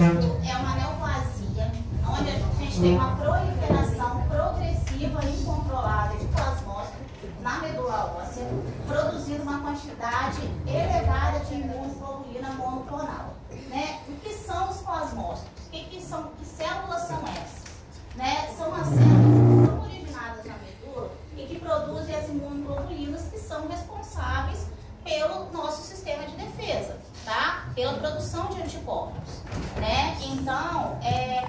é uma neoplasia, onde a gente tem uma proliferação progressiva e incontrolada de plasmócitos na medula óssea, produzindo uma quantidade elevada de imunoglobulina monoclonal. Né? O que são os plasmócitos? Que células são essas? Né? São as células que são originadas na medula e que produzem as imunoglobulinas que são responsáveis pelo nosso sistema de defesa, tá? Pela produção de anticorpos, né? Então,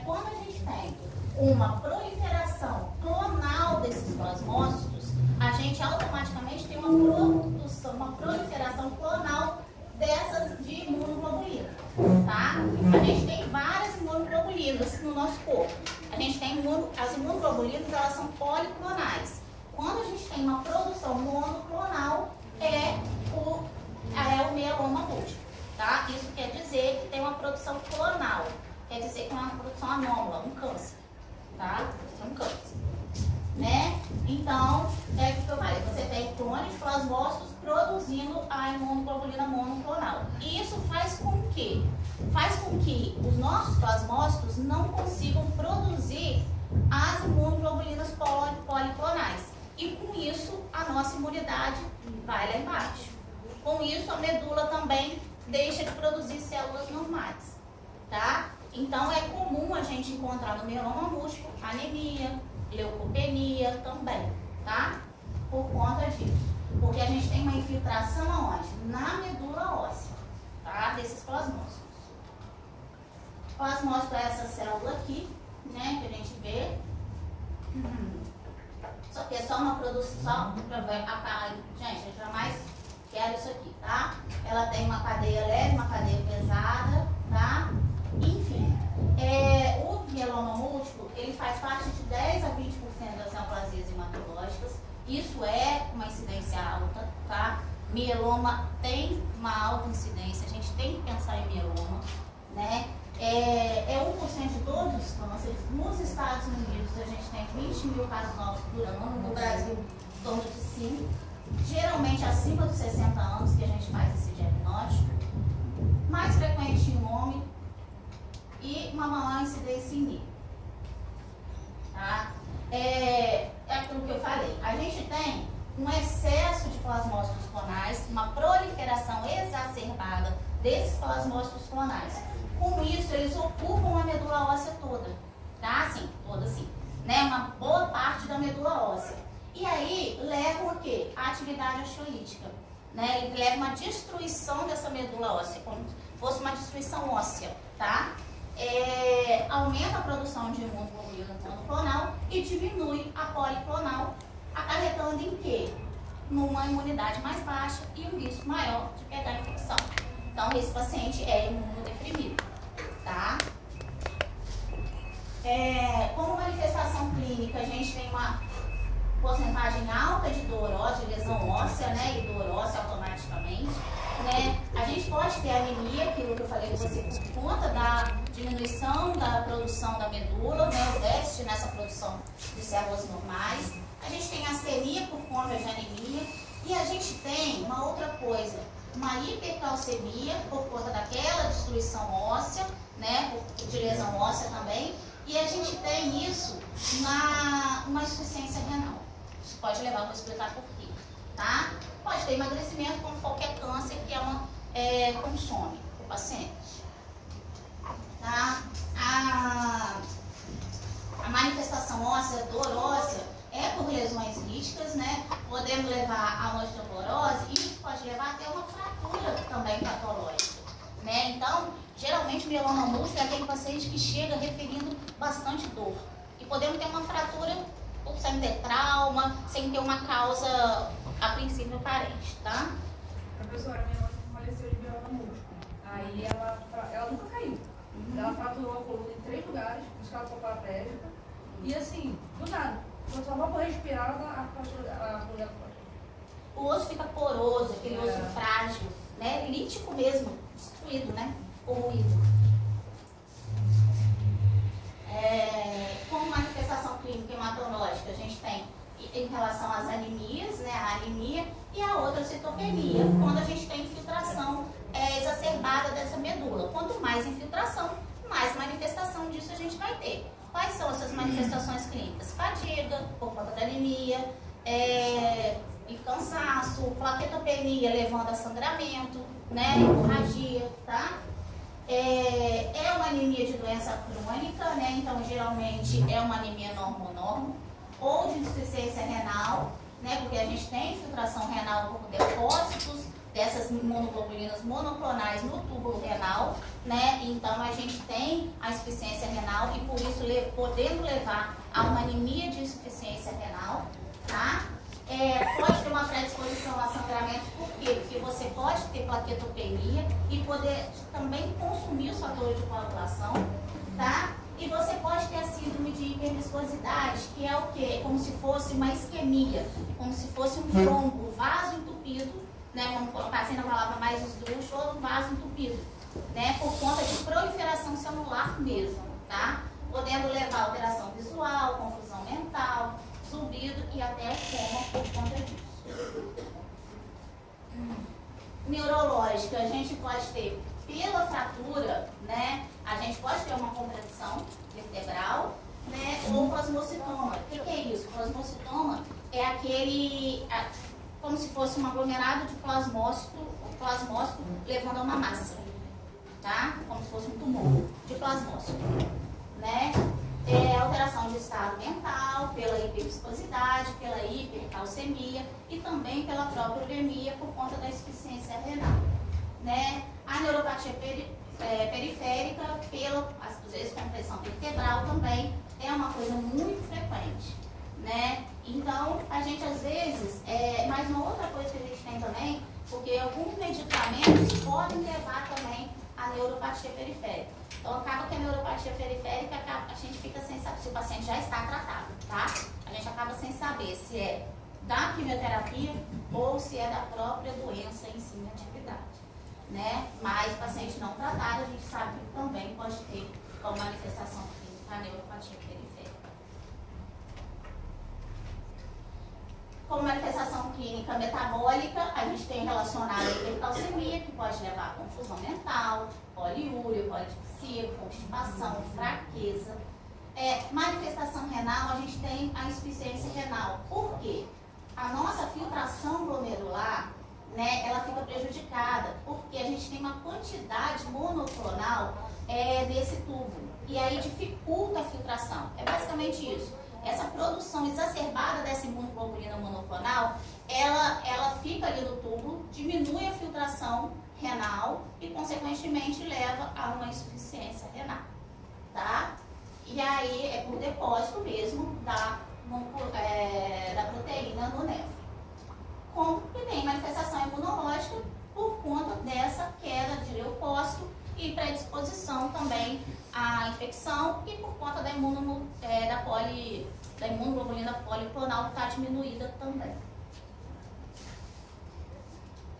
quando a gente tem uma proliferação clonal desses plasmócitos, a gente automaticamente tem uma proliferação clonal dessas de imunoglobulina, tá? A gente tem várias imunoglobulinas no nosso corpo. A gente tem as imunoglobulinas, elas são policlonais. Quando a gente tem uma produção monoclonal, é o mieloma múltiplo, tá? Isso quer dizer que tem uma produção clonal, quer dizer que é uma produção anômala, um câncer, tá? É um câncer, né? Então, é o que eu falei, você tem clones de plasmócitos produzindo a imunoglobulina monoclonal. E isso faz com que os nossos plasmócitos não consigam produzir as imunoglobulinas policlonais. E com isso, a nossa imunidade vai lá embaixo. Com isso, a medula também deixa de produzir células normais, tá? Então, é comum a gente encontrar no mieloma múltiplo anemia, leucopenia também, tá? Por conta disso. Porque a gente tem uma infiltração aonde? Na medula óssea, tá? Desses plasmócitos. Plasmócito é essa célula aqui, né? Que a gente vê. Só que é só uma produção. Gente, eu jamais quero isso aqui, tá? Ela tem uma cadeia leve, uma cadeia pesada, tá? Enfim, o mieloma múltiplo, ele faz parte de 10 a 20% das neoplasias hematológicas. Isso é uma incidência alta, tá? Mieloma tem uma alta incidência, a gente tem que pensar em mieloma, né? É 1% de todos os cânceres. Nos Estados Unidos, a gente tem 20 mil casos novos por ano, no Brasil, em torno de 5. Geralmente acima dos 60 anos que a gente faz esse diagnóstico. Mais frequente em homem e uma maior incidência em negro. Tá? É aquilo que eu falei. A gente tem um excesso de plasmócitos clonais, uma proliferação exacerbada desses plasmócitos clonais. Com isso, eles ocupam a medula óssea toda, tá? Assim, toda assim, né? Uma boa parte da medula óssea. E aí, levam o quê? A atividade osteolítica, né? Ele leva uma destruição dessa medula óssea, como se fosse uma destruição óssea, tá? Aumenta a produção de imunoglobulina monoclonal e diminui a policlonal, acarretando em quê? Numa imunidade mais baixa e um risco maior de pegar infecção. Então, esse paciente é imunodeprimido, tá? Como manifestação clínica, a gente tem uma porcentagem alta de dorose, de lesão óssea, né? E dorose automaticamente, né? A gente pode ter anemia, aquilo que eu falei com você, por conta da diminuição da produção da medula, né? O déficit nessa produção de células normais. A gente tem astenia por conta de anemia. E a gente tem uma outra coisa, uma hipercalcemia por conta daquela destruição óssea, né? De lesão óssea também. E a gente tem isso uma insuficiência renal. Isso pode levar, vou explicar por quê, tá? Pode ter emagrecimento, como qualquer câncer que consome o paciente, tá? A manifestação óssea, dor óssea, é por lesões líticas, né? Podendo levar a uma osteoporose e isso pode levar até uma fratura também patológica, né? Então, geralmente o mieloma múltiplo é aquele paciente que chega referindo bastante dor. E podemos ter uma fratura sem ter trauma, sem ter uma causa, a princípio, aparente, tá? Professora, minha mãe faleceu de mieloma múltiplo. Aí ela nunca caiu. Ela fraturou a coluna em 3 lugares, por isso que ela ficou paraplégica. E assim, do nada, quando só vou respirar, a coluna o osso fica poroso, aquele osso frágil, né? Lítico mesmo, destruído, né? Corroído. Como manifestação clínica hematológica, a gente tem em relação às anemias, né? A anemia e a outra citopenia, quando a gente tem infiltração exacerbada dessa medula. Quanto mais disso a gente vai ter. Quais são essas manifestações clínicas? Fadiga, por conta da anemia, e cansaço, plaquetopenia levando a sangramento, né, hemorragia, tá? É uma anemia de doença crônica, né? Então geralmente é uma anemia normo-normo, ou de insuficiência renal, né? Porque a gente tem infiltração renal por depósitos dessas imunoglobulinas monoclonais no túbulo renal, né? Então a gente tem a insuficiência renal e por isso podendo levar a uma anemia de insuficiência renal, tá? Pode ter uma predisposição a sangramento, por quê? Porque você pode ter plaquetopenia e poder também consumir os fatores de coagulação, tá? E você pode ter a síndrome de hiperviscosidade, que é o quê? Como se fosse uma isquemia, como se fosse um trombo, vaso entupido, né? Vamos colocar assim na palavra mais esdrúxula, ou um vaso entupido, né? Por conta de proliferação celular mesmo, tá? Podendo levar a alteração visual, confusão mental, zumbido e até o coma por conta disso. Neurológica, a gente pode ter pela fratura, né? A gente pode ter uma compressão vertebral, né? Ou plasmocitoma. O que é isso? Plasmocitoma é aquele, como se fosse um aglomerado de plasmócito levando a uma massa, tá? Como se fosse um tumor de plasmócito, né? Alteração de estado mental, pela hiperviscosidade, pela hipercalcemia e também pela própria uremia por conta da insuficiência renal, né? A neuropatia periférica, às vezes compressão vertebral também é uma coisa muito frequente, né? Então, a gente às vezes, mais uma outra coisa que a gente tem também, porque alguns medicamentos podem levar também a neuropatia periférica. Então, acaba que a neuropatia periférica, a gente fica sem saber se o paciente já está tratado, tá? A gente acaba sem saber se é da quimioterapia ou se é da própria doença em si, em atividade, né? Mas o paciente não tratado, a gente sabe que também pode ter como manifestação clínica a neuropatia periférica. Como manifestação clínica metabólica, a gente tem relacionado a hipercalcemia, que pode levar a confusão mental, poliúria, polidipsia, constipação, fraqueza. Manifestação renal, a gente tem a insuficiência renal. Por quê? A nossa filtração glomerular, né, ela fica prejudicada, porque a gente tem uma quantidade monoclonal nesse tubo. E aí dificulta a filtração. É basicamente isso. Essa produção exacerbada dessa imunoglobulina monoclonal, ela fica ali no tubo, diminui a filtração renal e, consequentemente, leva a uma insuficiência renal, tá? E aí é por depósito mesmo da proteína no néfron. Como que tem manifestação imunológica por conta dessa queda de leucócito e predisposição também à infecção e por conta da imunoglobulina policlonal que está diminuída também.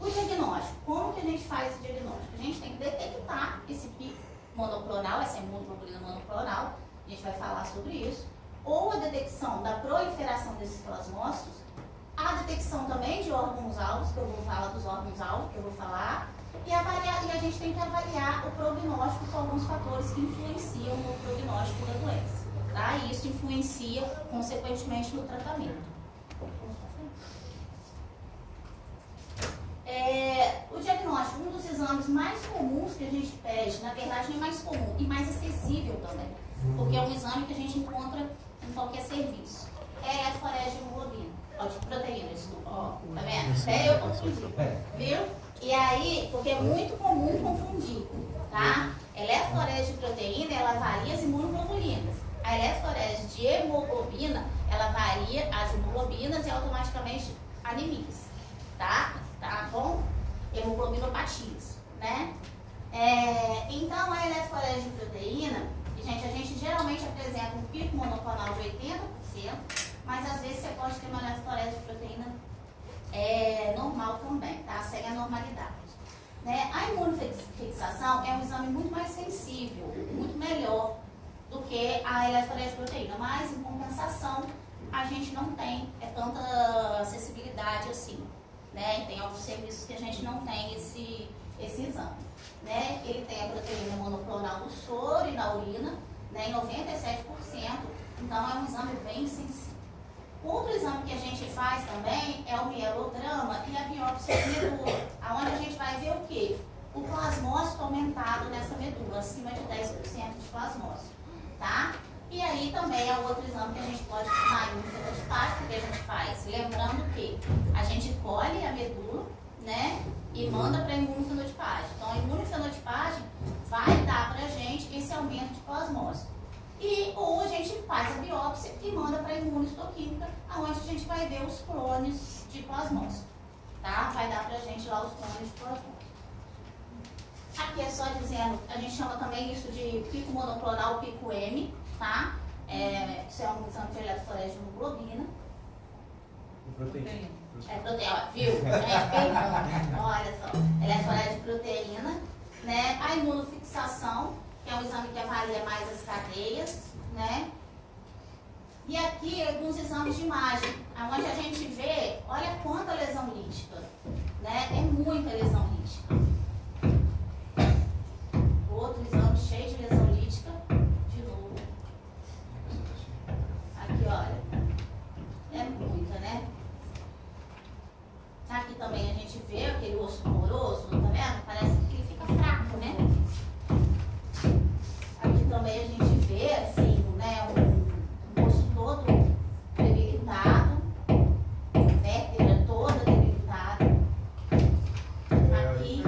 O diagnóstico, como que a gente faz o diagnóstico? A gente tem que detectar esse pico monoclonal, essa imunoglobulina monoclonal, a gente vai falar sobre isso, ou a detecção da proliferação desses plasmócitos, a detecção também de órgãos-alvos, que eu vou falar dos órgãos-alvos, que eu vou falar, e a gente tem que avaliar o prognóstico com alguns fatores que influenciam no prognóstico da doença, tá? E isso influencia, consequentemente, no tratamento. O diagnóstico, um dos exames mais comuns que a gente pede, na verdade não é mais comum, e mais acessível também, porque é um exame que a gente encontra em qualquer serviço. É a eletroforese de hemoglobina, de proteína, desculpa, tá vendo? Até eu confundi, viu? E aí, porque é muito comum confundir, tá? Eletroforese de proteína, ela varia as imunoglobulinas. A eletroforese de hemoglobina, ela varia as hemoglobinas e automaticamente anemias, tá? Tá bom? Hemoglobinopatias, né? Então, a eletroforese de proteína, gente, a gente geralmente apresenta um pico monoclonal de 80%, mas às vezes você pode ter uma eletroforese de proteína normal também, tá? Sem anormalidade, né? A imunofixação é um exame muito mais sensível, muito melhor do que a eletroforese de proteína, mas em compensação a gente não tem tanta acessibilidade assim, né? Tem alguns serviços que a gente não tem esse exame, né? Ele tem a proteína monoclonal no soro e na urina, né, em 97%, então é um exame bem sensível. Outro exame que a gente faz também é o mielograma e a biópsia de medula, onde a gente vai ver o quê? O plasmócito aumentado nessa medula, acima de 10% de plasmócito, tá? E aí também é outro exame que a gente pode tomar imunofenotipagem, que a gente faz. Lembrando que a gente colhe a medula, né, e manda para a imunofenotipagem. Então a imunofenotipagem vai dar para a gente esse aumento de plasmócito. Ou a gente faz a biópsia e manda para a imunistoquímica, onde a gente vai ver os clones de plasmócito, tá? Vai dar para a gente lá os clones de plasmócito. Aqui é só dizendo, a gente chama também isso de pico monoclonal, pico M, tá? Isso é um exame de eletroforese de hemoglobina. Proteína. É proteína, viu? Perdão. Olha só, eletroforese de proteína, né? A imunofixação, que é um exame que avalia mais as cadeias, né? E aqui alguns exames de imagem, onde a gente vê, olha quanta lesão lítica, né? É muita lesão lítica. Outro exame cheio de lesão lítica, de novo. Aqui, olha, é muita, né? Aqui também a gente vê aquele osso poroso, tá vendo? Parece que ele fica fraco, né? Aqui também a gente vê, assim, né, um osso todo debilitado, vértebra toda debilitada. Aqui.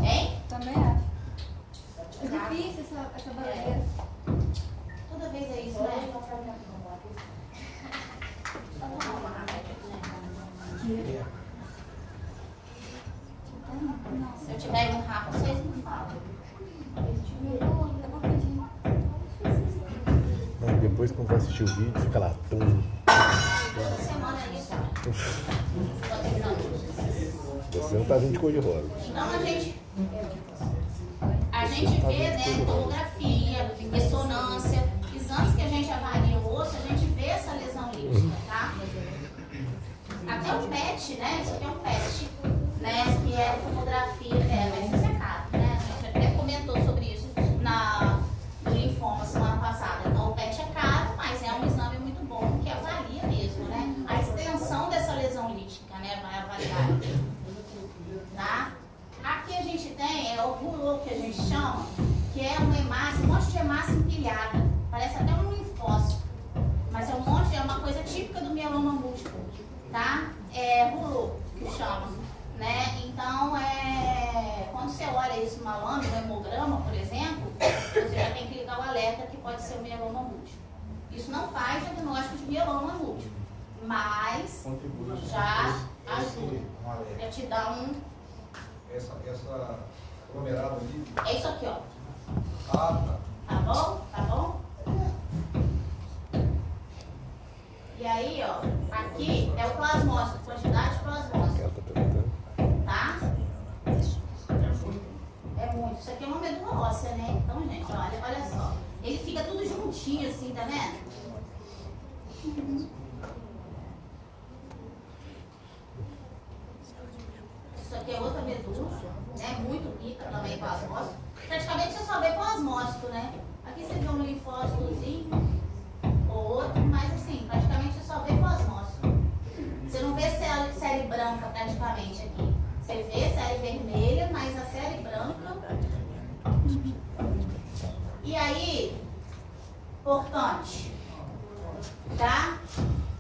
Hein? Também acho. É difícil essa barreira. Toda vez é isso, né? Só tomar uma água, né? Se eu tiver um rapo, vocês me falam. Depois, quando vai assistir o vídeo, fica lá. Toda semana é isso. Você não tá vindo de cor de rosa. Então a gente vê, né, tomografia, ressonância, exames que a gente avalia o osso, a gente vê essa lesão lítica, tá? Até o PET, né? Isso aqui é um PET, né? Que é a tomografia, mas isso é caro, né? A gente até comentou sobre isso no linfoma semana passada. Então o PET é caro, mas é um exame muito bom que avalia mesmo, né? A extensão dessa lesão lítica, né? Vai avaliar, tá? Aqui a gente tem o RULO, que a gente chama, que é uma hemácia, um monte de hemácia empilhada. Parece até um linfócito, mas é uma coisa típica do mieloma múltiplo, tá? É RULO, que chama, né? Então, quando você olha isso numa lâmina, no hemograma, por exemplo, você já tem que ligar o alerta que pode ser o mieloma múltiplo. Isso não faz diagnóstico de mieloma múltiplo, mas já ajuda. É te dar um... Essa aglomerada ali. É isso aqui, ó. Ah, tá. Tá bom? Tá bom? E aí, ó, aqui é o plasmócito, quantidade de plasmócito. Ela tá perguntando. Tá? É muito. Isso aqui é uma medula óssea, né? Então, gente, olha só. Ele fica tudo juntinho assim, tá vendo? Isso aqui é outra medula, né? Muito rica também, plasmócito. Praticamente você só vê plasmócito, né? Aqui você vê um linfócitozinho ou outro, mas assim, praticamente você só vê plasmócito. Você não vê série branca praticamente aqui. Você vê série vermelha, mas a série branca. E aí, importante, tá?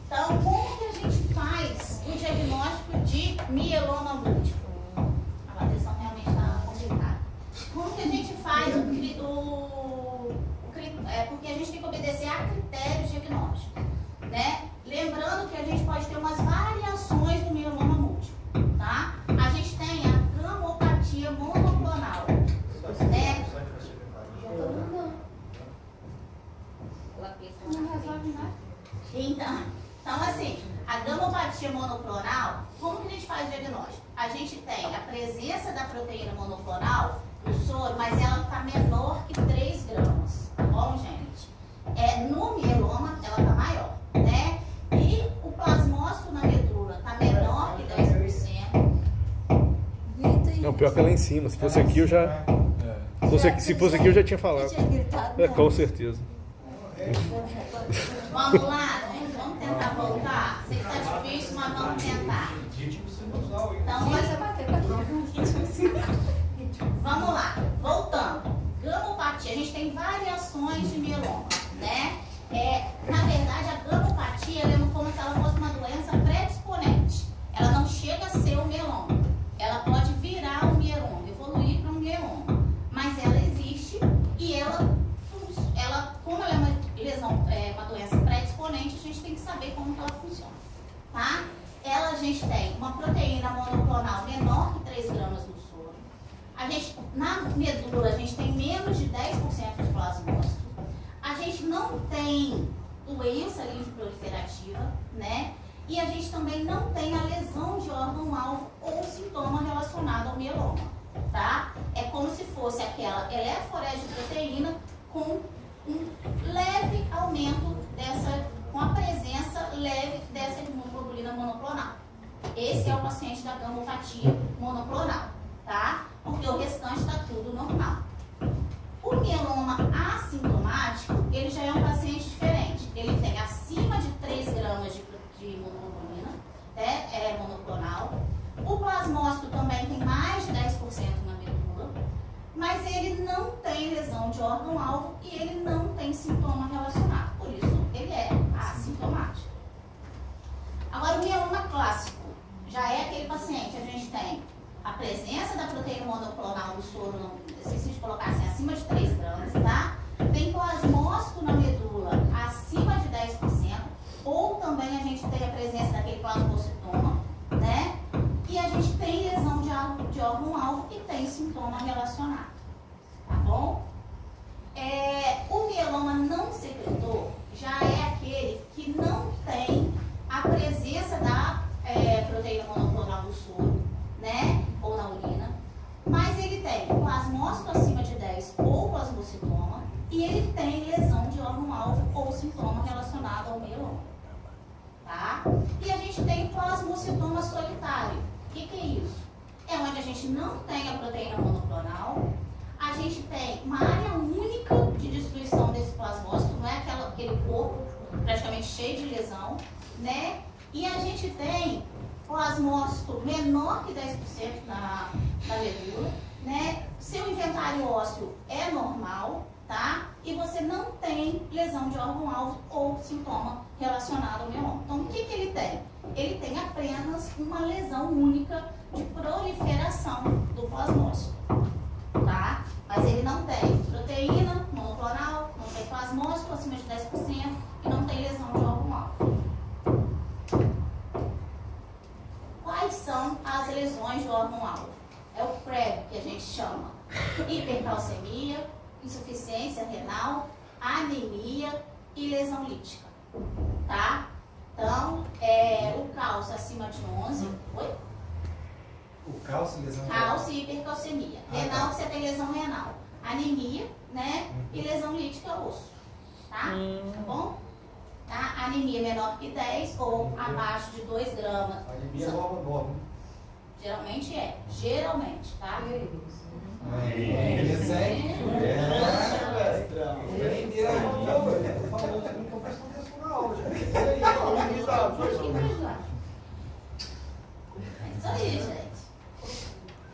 Então, como que a gente faz o diagnóstico de mieloma múltiplo? A bateção realmente está complicada. Como que a gente faz porque a gente tem que obedecer a critérios diagnósticos, né? Lembrando que a gente pode ter umas variações do mieloma múltiplo, tá? A gente tem a gamopatia monoclonal, né? Então assim, a gamopatia monoclonal, como que a gente faz o diagnóstico? A gente tem a presença da proteína monoclonal no soro, mas ela está menor que 3 gramas, tá bom, gente? No mieloma, ela está maior, né? E o plasmócito na medula está menor que 10%. Não, pior que é lá em cima. Se fosse aqui, eu já... Se fosse aqui eu já tinha falado. Tinha gritado, É, não. com certeza. Vamos lá, gente, vamos tentar voltar. Sei que tá difícil, mas vamos tentar. Ritmo sinusal, hein? Então, Mas é bater pra vamos lá, voltando. Gamopatia, a gente tem variações de mieloma, né? Na verdade, a gamopatia ela é como se ela fosse uma doença predisponente. Ela não chega a ser o mieloma. Ela pode virar um mieloma, evoluir para um mieloma. Mas ela existe e como ela é uma lesão, uma doença predisponente, a gente tem que saber como que ela funciona, tá? A gente tem uma proteína monoclonal menor que 3 gramas no soro. Na medula, a gente tem menos de 10% de plasmócito. A gente não tem doença linfoproliferativa, né? E a gente também não tem a lesão de órgão-alvo ou sintoma relacionado ao mieloma, tá? É como se fosse aquela eletroforese de proteína com um leve aumento com a presença leve dessa imunoglobulina monoclonal. Esse é o paciente da gamopatia monoclonal, tá? Porque o restante está tudo normal. O mieloma assintomático, ele já é um paciente diferente. Ele tem acima de 3 gramas de imunoglobulina, né? Monoclonal. O plasmócito também tem mais de 10% na medula, mas ele não tem lesão de órgão-alvo e ele não tem sintoma relacionado. Por isso, ele é assintomático. Agora, o mieloma clássico já é aquele paciente, a gente tem a presença da proteína monoclonal no soro, esqueci de colocar assim, acima de 3 gramas, tá? Tem plasmócito na medula acima de 10%, ou também a gente tem a presença daquele plasmocitoma, né? E a gente tem lesão de órgão-alvo e tem sintoma relacionado, tá bom? O mieloma não secretor já é aquele que não tem a presença da proteína monoclonal no soro, né? Ou na urina, mas ele tem plasmócito acima de 10 ou plasmocitoma e ele tem lesão de órgão-alvo ou sintoma relacionado ao mieloma, tá? E a gente tem plasmocitoma solitário. O que é isso? É onde a gente não tem a proteína monoclonal, a gente tem uma área única de destruição desse plasmócito, não é aquele corpo praticamente cheio de lesão, né? E a gente tem plasmócito menor que 10% na medula, né? Seu inventário ósseo é normal, tá? E você não tem lesão de órgão-alvo ou sintoma relacionado ao mieloma. Então, o que ele tem? Ele tem apenas uma lesão única de proliferação do plasmócito, tá? Mas ele não tem proteína monoclonal, não tem plasmócito acima de 10% e não tem lesão de órgão-alvo. Quais são as lesões do órgão-alvo? É o PrEP, que a gente chama hipercalcemia, insuficiência renal, anemia e lesão lítica, tá? Então, o cálcio acima de 11, oi? O cálcio, lesão Cálcio e hipercalcemia. Renal, que você tem lesão renal. Anemia, né? E lesão lítica, osso, tá? Tá bom? Tá? Anemia menor que 10 ou abaixo de 2 gramas. Anemia normal. Geralmente, tá? É isso aí, gente.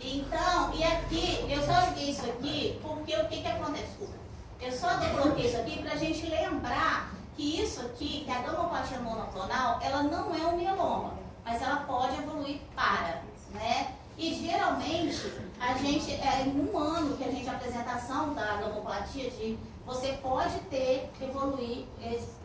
Então, e aqui, eu só joguei isso aqui porque o que acontece? Desculpa. Eu só coloquei isso aqui pra gente lembrar que isso aqui, que a gamopatia monoclonal, ela não é um mieloma, mas ela pode evoluir para, né? E geralmente, a gente, em um ano que a gente, a apresentação da gamopatia, você pode evoluir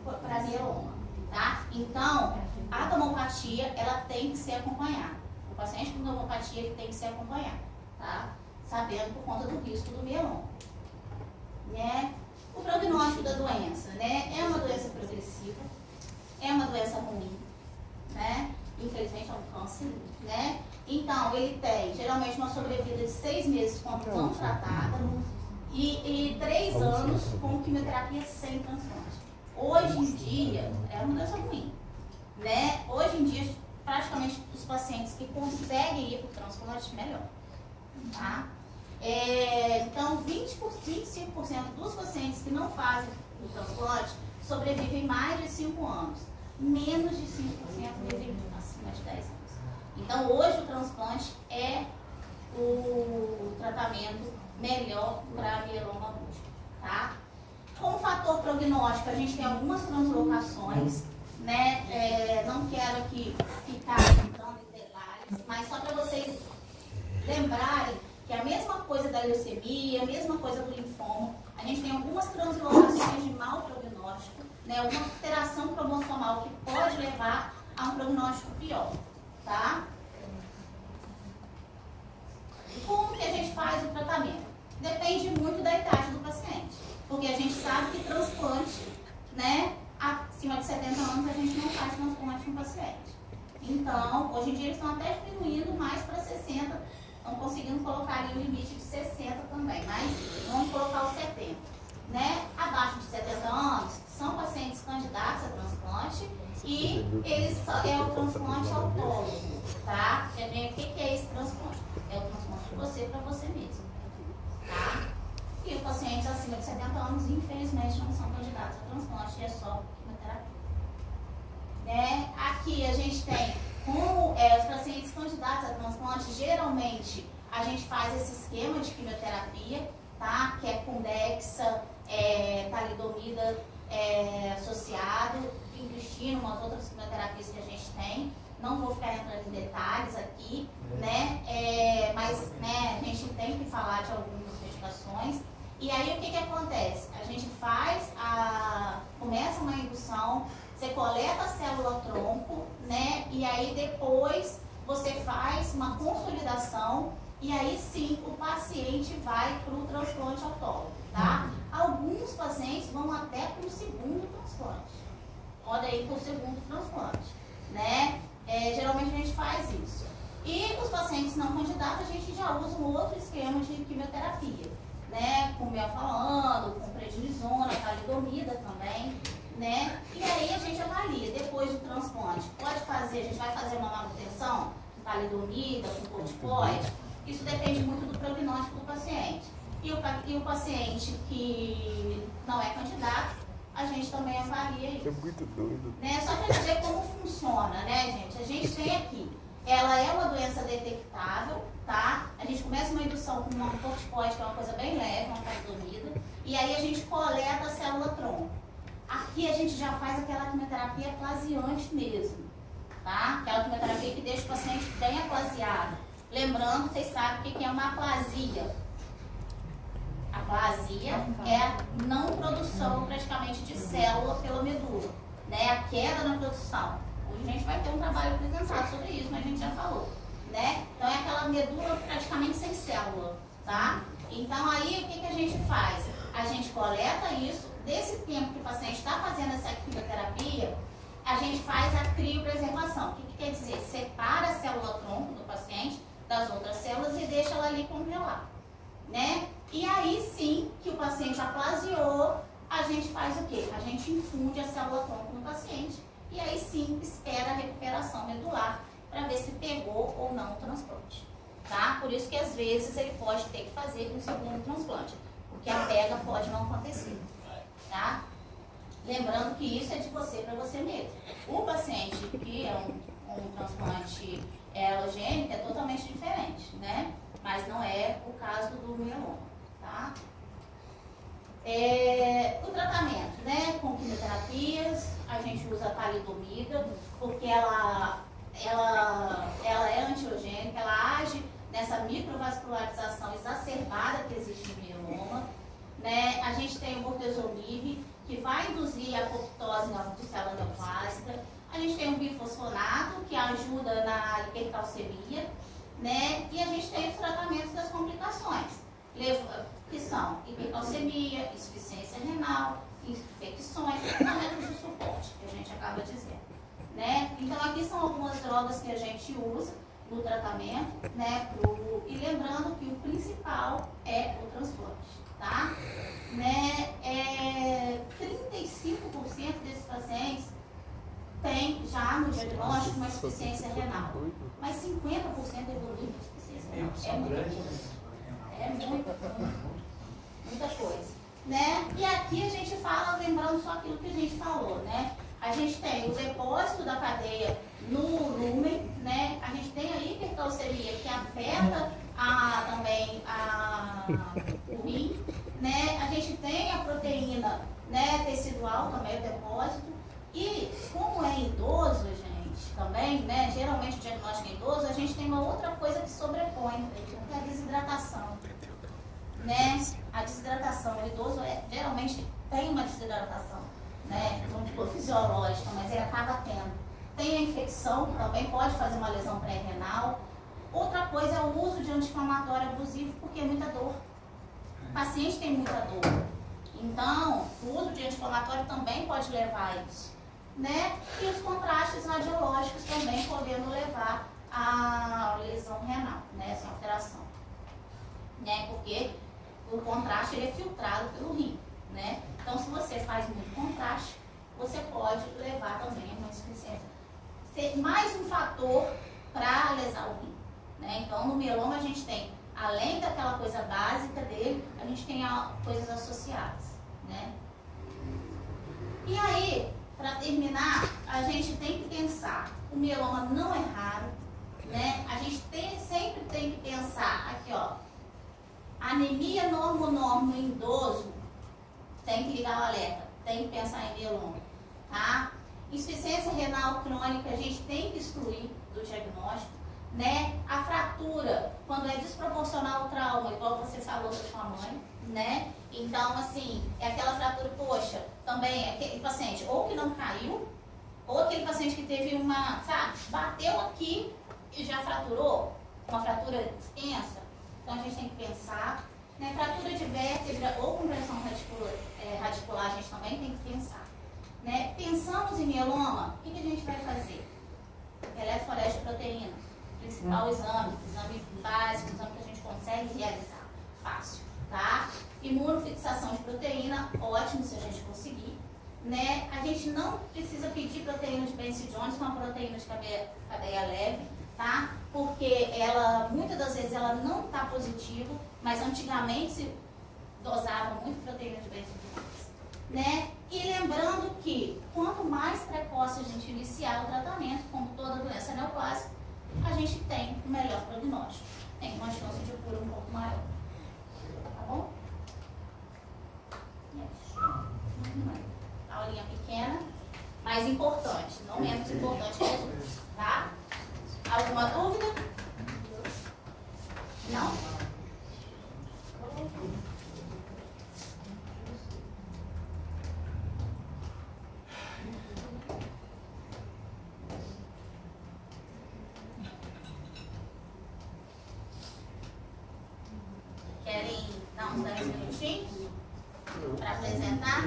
para mieloma, tá? Então, a gamopatia, ela tem que ser acompanhada. O paciente com gamopatia, ele tem que ser acompanhado, tá? Sabendo por conta do risco do mieloma, né? O prognóstico da doença, né? É uma doença progressiva, é uma doença ruim, né? Infelizmente é um câncer, né? Então, ele tem geralmente uma sobrevida de 6 meses quando não tratada e 3 anos com quimioterapia sem transplante. Hoje em dia, é uma doença ruim, né? Hoje em dia, praticamente os pacientes que conseguem ir para o transplante, melhor, tá? Então, 25% dos pacientes que não fazem o transplante sobrevivem mais de 5 anos. Menos de 5% vivem acima de 10 anos. Então, hoje o transplante é o tratamento melhor para mieloma múltiplo, tá? Como fator prognóstico, a gente tem algumas translocações, né? Não quero aqui ficar entrando em detalhes, mas só para vocês lembrarem que a mesma coisa da leucemia, a mesma coisa do linfoma, a gente tem algumas translocações de mau prognóstico, né? Alguma alteração cromossomal que pode levar a um prognóstico pior, tá? E como que a gente faz o tratamento? Depende muito da idade do paciente, porque a gente sabe que transplante, né, acima de 70 anos a gente não faz transplante no paciente. Então, hoje em dia eles estão até diminuindo mais para 60, estão conseguindo colocar ali o limite de 60 também, mas vamos colocar os 70. Né? Abaixo de 70 anos, são pacientes candidatos a transplante e eles é o transplante autólogo, tá? O que é esse transplante? É o transplante de você para você mesmo, tá? E os pacientes acima de 70 anos, infelizmente, não são candidatos a transplante, é só quimioterapia. Né? Aqui a gente tem, como os pacientes candidatos a transplante, geralmente a gente faz esse esquema de quimioterapia, tá? Que é com Dexa, talidomida associado, vincristina, umas outras quimioterapias que a gente tem. Não vou ficar entrando em detalhes aqui, né? Mas né, a gente tem que falar de algumas medicações. E aí o que acontece? A gente começa uma indução, você coleta a célula tronco, né? E aí depois você faz uma consolidação e aí sim o paciente vai para o transplante autólogo, tá? Alguns pacientes vão até para o segundo transplante. Pode ir para o segundo transplante, né? Geralmente a gente faz isso. E os pacientes não candidatos, a gente já usa um outro esquema de quimioterapia, né? Com melfalano, com prednisona, talidomida também, né? E aí a gente avalia, depois do transplante, a gente vai fazer uma manutenção com talidomida, com corticoide. Isso depende muito do prognóstico do paciente. E o paciente que não é candidato, a gente também avalia isso. É muito doido. Né? Só para dizer como funciona, né, gente? A gente tem aqui, ela é uma doença detectável, tá? A gente começa uma indução com uma corticoide, que é uma coisa bem leve, uma talidomida, e aí a gente coleta a célula tronco. Aqui a gente já faz aquela quimioterapia aplasiante mesmo, tá? Aquela quimioterapia que deixa o paciente bem aplasiado. Lembrando, vocês sabem o que é uma aplasia. Aplasia é a não produção praticamente de célula pela medula, né? A queda na produção. Hoje a gente vai ter um trabalho apresentado sobre isso, mas a gente já falou, né? Então é aquela medula praticamente sem célula, tá? Então aí o que a gente faz? A gente coleta isso, desse tempo que o paciente está fazendo essa quimioterapia, a gente faz a criopreservação. O que quer dizer? Separa a célula tronco do paciente das outras células e deixa ela ali congelar, né? E aí sim que o paciente aplasiou, a gente faz o quê? A gente infunde a célula tronco no paciente e aí sim espera a recuperação medular para ver se pegou ou não o transplante, tá? Por isso que às vezes ele pode ter que fazer um segundo transplante, porque a pega pode não acontecer, tá? Lembrando que isso é de você para você mesmo. O paciente que é um transplante alogênico é totalmente diferente, né? Mas não é o caso do mieloma, tá? O tratamento, né? Com quimioterapias, a gente usa a talidomida, porque ela é antiogênica, ela age nessa microvascularização exacerbada que existe no mieloma, né? A gente tem o bortezomib, que vai induzir a apoptose de célula neoplásica. A gente tem o bifosfonato, que ajuda na hipercalcemia, né? E a gente tem os tratamentos das complicações, que são hipercalcemia, insuficiência renal, infecções, tratamentos de suporte, que a gente acaba dizendo, né? Então aqui são algumas drogas que a gente usa no tratamento, né? E lembrando que o principal é o transplante, tá? Né? 35% desses pacientes tem já no diagnóstico uma insuficiência renal, mas 50% evolui com insuficiência renal. É muito Muita coisa, né? E aqui a gente fala, lembrando só aquilo que a gente falou, né? A gente tem o depósito da cadeia no lúmen, né? A gente tem a hipercalcemia que afeta também o rim, né? A gente tem a proteína, né, tecidual também, o depósito. E como é idoso, gente, também, né? Geralmente o diagnóstico é idoso, a gente tem uma outra coisa que sobrepõe, que é a desidratação, né? A desidratação, o idoso geralmente tem uma desidratação, né? Não digo fisiológica, mas ele acaba tendo. Tem a infecção, que também pode fazer uma lesão pré-renal. Outra coisa é o uso de anti-inflamatório abusivo, porque é muita dor. O paciente tem muita dor. Então, o uso de anti-inflamatório também pode levar a isso, né? E os contrastes radiológicos também podendo levar à lesão renal, né? Essa alteração, né? Porque o contraste ele é filtrado pelo rim, né? Então, se você faz muito contraste, você pode levar também a uma insuficiência. Ser mais um fator para lesar o rim, né? Então, no mieloma a gente tem, além daquela coisa básica dele, a gente tem coisas associadas, né? E aí, para terminar, a gente tem que pensar, o mieloma não é raro, né? A gente sempre tem que pensar, aqui ó, anemia normo em idoso, tem que ligar o alerta, tem que pensar em mieloma, tá? Insuficiência renal crônica, a gente tem que excluir do diagnóstico, né? A fratura, quando é desproporcional ao trauma, igual você falou da sua mãe, né? Então, assim, é aquela fratura, poxa, também é aquele paciente ou que não caiu, ou aquele paciente que teve uma, sabe, bateu aqui e já fraturou, uma fratura extensa. Então, a gente tem que pensar, né? Fratura de vértebra ou compressão radicular, a gente também tem que pensar, né? Pensamos em mieloma, o que a gente vai fazer? Eletroforese de proteína, principal exame básico, exame que a gente consegue realizar, fácil, tá? Imunofixação de proteína, ótimo se a gente conseguir, né? A gente não precisa pedir proteína de Benson Jones com a proteína de cadeia leve, tá? Porque ela, muitas das vezes, ela não está positiva, mas antigamente se dosava muito proteína de Benson Jones, né? E lembrando que quanto mais precoce a gente iniciar o tratamento, como toda doença neoplásica, a gente tem o melhor prognóstico, tem uma chance de cura um pouco maior, tá bom? Aulinha pequena, mas importante, não menos importante que as outras, tá? Alguma dúvida? Não? Querem dar uns 10 minutinhos para apresentar?